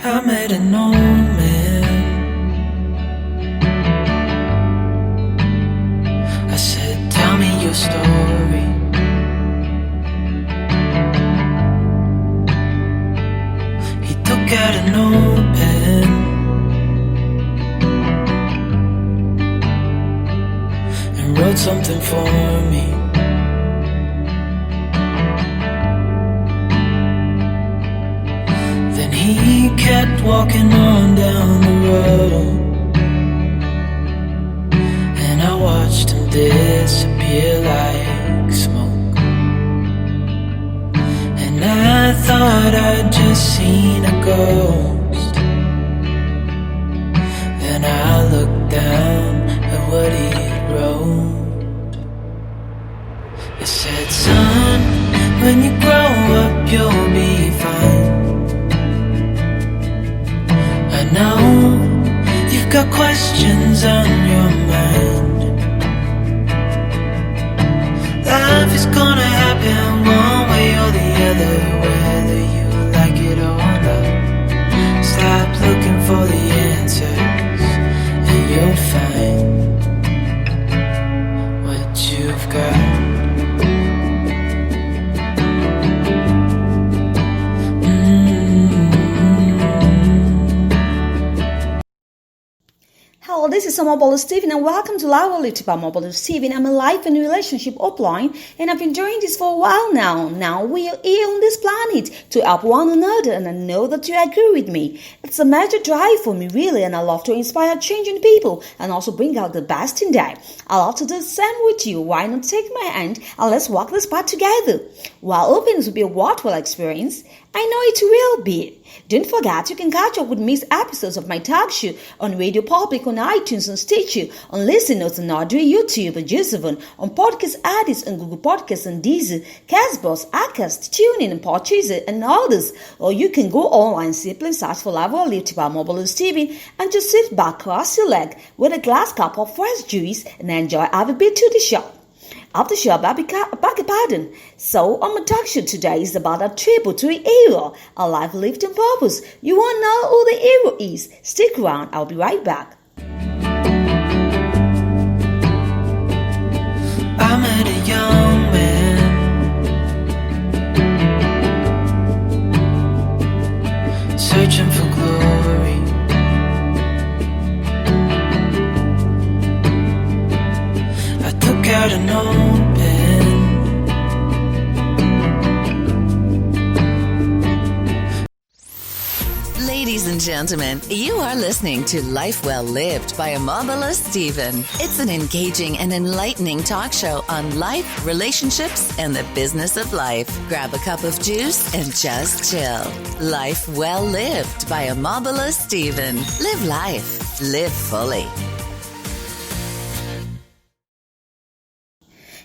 I met an old man. I said, tell me your story. He took out an old pen and wrote something for me. He kept walking on down the road, and I watched him disappear like smoke. And I thought I'd just seen a ghost. Then I looked down at what he wrote. It said, son, when you grow up you'll be fine. I know you've got questions on your mind. Life is gonna happen one way or the other, whether you like it or not. Stop looking for the answers and you'll find what you've got. Hello, this is Omobola Stephen and welcome to Live Little by Omobola Stephen. I'm a life and relationship upline and I've been doing this for a while now. Now we are here on this planet to help one another and I know that you agree with me. It's a major drive for me really and I love to inspire changing people and also bring out the best in them. I love to do the same with you. Why not take my hand and let's walk this path together? While hoping this will be a worthwhile experience, I know it will be. Don't forget you can catch up with missed episodes of my talk show on Radio Public, on iTunes, on Stitcher, on Listen Notes, on Audrey, YouTube, and Juiceovan, on Podcast Addicts, and Google Podcasts, and Deezer, Castbox, Acast, TuneIn, and Podchaser, and others. Or you can go online, simply search for Live Little by Omobola Stephen, and just sit back, cross your leg, with a glass cup of fresh juice, and enjoy every bit to the show. After show, beg your pardon. So, on my talk show today is about a tribute to a hero, a life lived in purpose. You want to know who the hero is? Stick around, I'll be right back. I met a young man searching for glory. I took out an old pen. Ladies and gentlemen, you are listening to Life Well Lived by Omobola Stephen. It's an engaging and enlightening talk show on life, relationships, and the business of life. Grab a cup of juice and just chill. Life Well Lived by Omobola Stephen. Live life. Live fully.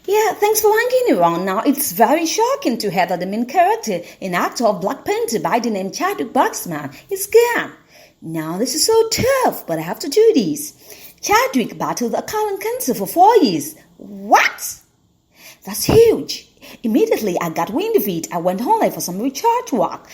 Yeah, thanks for hanging around. Now, it's very shocking to hear that the main character and actor of Black Panther by the name Chadwick Boseman is gone. Now, this is so tough, but I have to do this. Chadwick battled a colon cancer for 4 years. What? That's huge. Immediately, I got wind of it. I went online for some research work.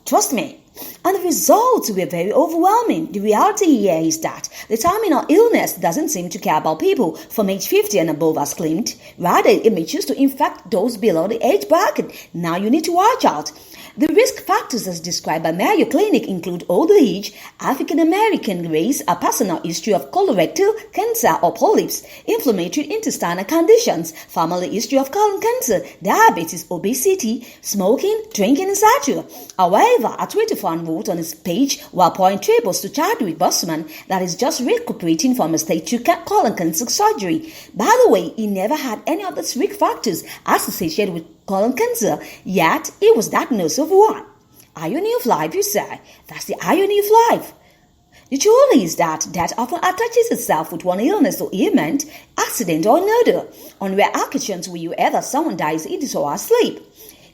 Trust me. And the results were very overwhelming. The reality here is that the terminal illness doesn't seem to care about people from age 50 and above as claimed. Rather, it may choose to infect those below the age bracket. Now you need to watch out. The risk factors as described by Mayo Clinic include older age, African American race, a personal history of colorectal cancer or polyps, inflammatory intestinal conditions, family history of colon cancer, diabetes, obesity, smoking, drinking, etc. However, a Twitter fan wrote on his page while pouring tributes to Chadwick Boseman that is just recuperating from a stage 2 colon cancer surgery. By the way, he never had any of these risk factors associated with colon cancer, yet he was diagnosed with one. Irony of life, you say? That's the irony of life. The truth is that death often attaches itself with one illness or ailment, accident or another. On rare occasions where you either someone dies either or asleep.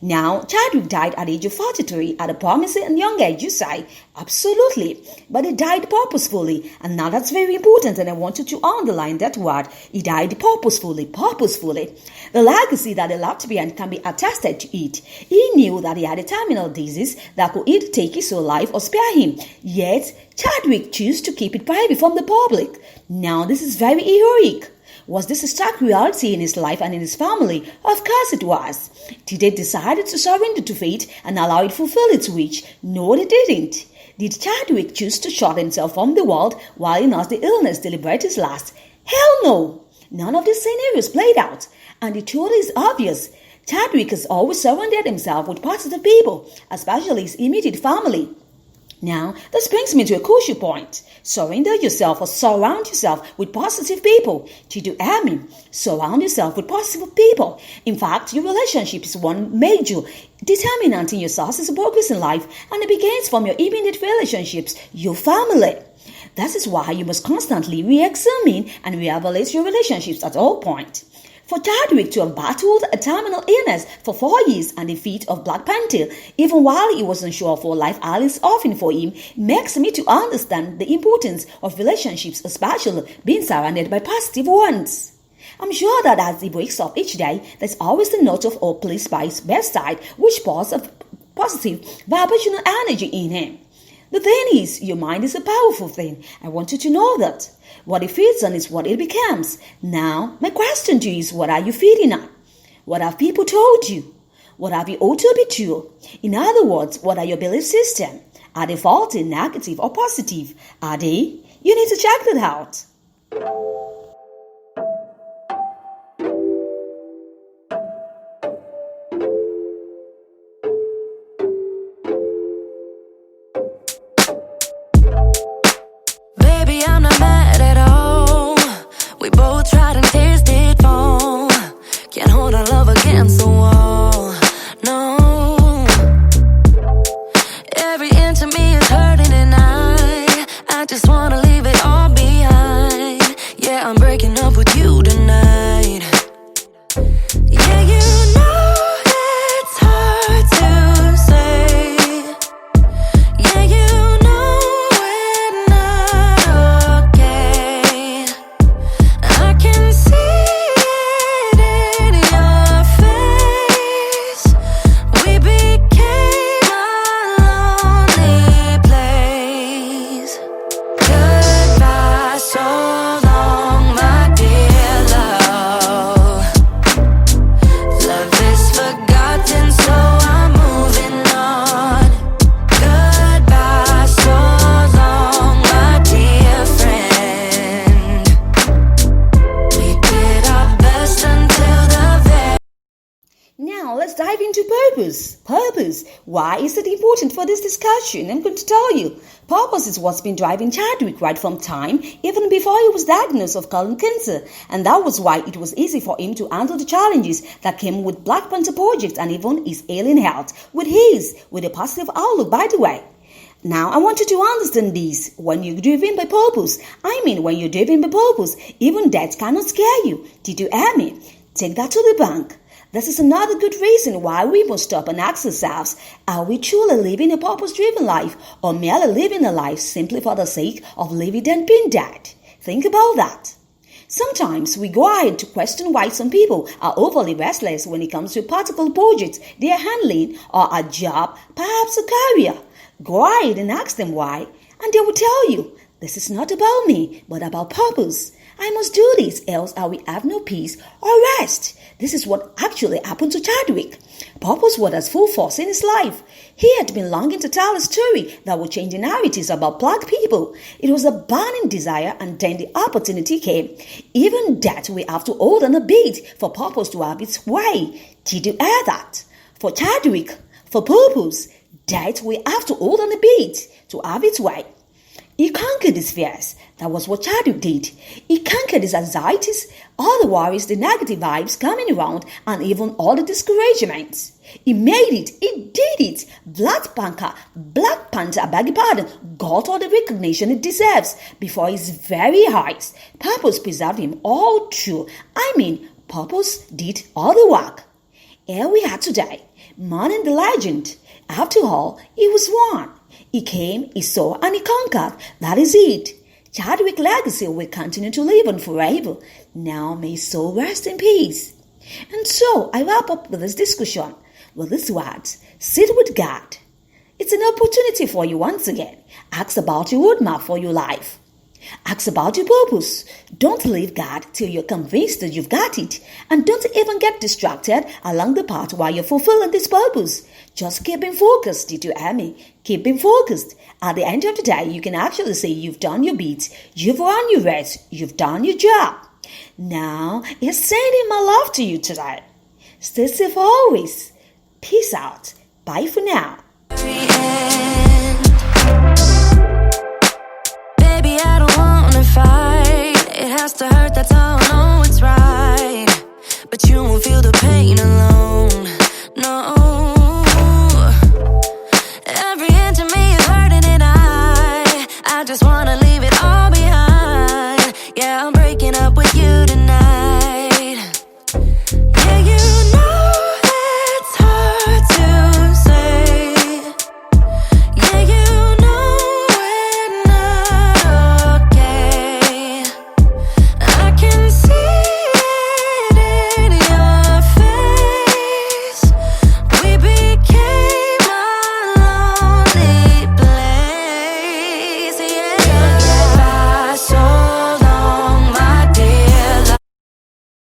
Now, Chadwick died at the age of 43 at a promising and young age, you say? Absolutely. But he died purposefully. And now that's very important, and I want you to underline that word. He died purposefully, purposefully. The legacy that he left behind can be attested to it. He knew that he had a terminal disease that could either take his own life or spare him. Yet, Chadwick chose to keep it private from the public. Now, this is very heroic. Was this a stark reality in his life and in his family? Of course it was. Did they decide to surrender to fate and allow it to fulfill its wish? No, they didn't. Did Chadwick choose to shut himself from the world while he nursed the illness deliberate his last? Hell no! None of these scenarios played out. And the truth is obvious. Chadwick has always surrounded himself with positive people, especially his immediate family. Now, this brings me to a crucial point. Surrender yourself or surround yourself with positive people. Did you hear me? Surround yourself with positive people. In fact, your relationship is one major determinant in your success and progress in life, and it begins from your immediate relationships, your family. That is why you must constantly re-examine and re-evaluate your relationships at all points. For Chadwick to have battled a terminal illness for 4 years and the feat of Black Panther, even while he wasn't sure for life Alice often for him, makes me to understand the importance of relationships, especially being surrounded by positive ones. I'm sure that as he wakes up each day, there's always the note of hope placed by his bedside, which pours a positive vibrational energy in him. The thing is, your mind is a powerful thing. I want you to know that. What it feeds on is what it becomes. Now, my question to you is, what are you feeding on? What have people told you? What have you ought to be true? In other words, what are your belief systems? Are they faulty, negative, or positive? Are they? You need to check that out. Baby, I'm not mad at all. We both tried and tasted fall. Can't hold our love against the wall. No. Every inch of me is hurting and I just wanna leave it all behind. Yeah, I'm breaking up with you tonight. Yeah, you know it's hard to say. Yeah, you know we're not okay. I can see it in your face. We became a lonely place. Goodbye, so long, my dear love. Love is forgotten, so I'm moving on. Goodbye, so long, my dear friend. We did our best until the very Now, let's dive into purpose. Purpose. Why is it important for this discussion? I'm going to tell you. Purpose is what's been driving Chadwick right from time, even before he was diagnosed of colon cancer. And that was why it was easy for him to handle the challenges that came with Black Panther project and even his ailing health. With a positive outlook, by the way. Now, I want you to understand this. When you're driven by purpose, even death cannot scare you. Did you hear me? Take that to the bank. This is another good reason why we must stop and ask ourselves, are we truly living a purpose-driven life or merely living a life simply for the sake of living and being dead? Think about that. Sometimes we go ahead to question why some people are overly restless when it comes to a particular project they are handling or a job, perhaps a career. Go ahead and ask them why, and they will tell you, this is not about me, but about purpose. I must do this, else I will have no peace or rest. This is what actually happened to Chadwick. Purpose was at full force in his life. He had been longing to tell a story that would change the narratives about Black people. It was a burning desire, and then the opportunity came. Even that we have to hold on a bit for purpose to have its way. Did you hear that? For Chadwick, for purpose, that we have to hold on a bit to have its way. He conquered his fears. That was what Chadwick did. He conquered his anxieties, all the worries, the negative vibes coming around, and even all the discouragements. He made it. He did it. Black Panther, got all the recognition it deserves before his very eyes. Purpose preserved him all through. Purpose did all the work. Here we are today. Man and the legend. After all, he was one. He came, he saw, and he conquered. That is it. Chadwick's legacy will continue to live on forever. Now may his soul rest in peace. And so I wrap up with this discussion with these words: sit with God. It's an opportunity for you once again. Ask about your roadmap for your life. Ask about your purpose. Don't leave God till you're convinced that you've got it. And don't even get distracted along the path while you're fulfilling this purpose. Just keep being focused, did you hear me? Keep being focused. At the end of the day, you can actually say you've done your bit, you've run your race, you've done your job. Now, he's sending my love to you today. Stay safe always. Peace out. Bye for now. Baby, I don't wanna fight. It has to hurt, that's all I know it's right. But you won't feel the pain alone.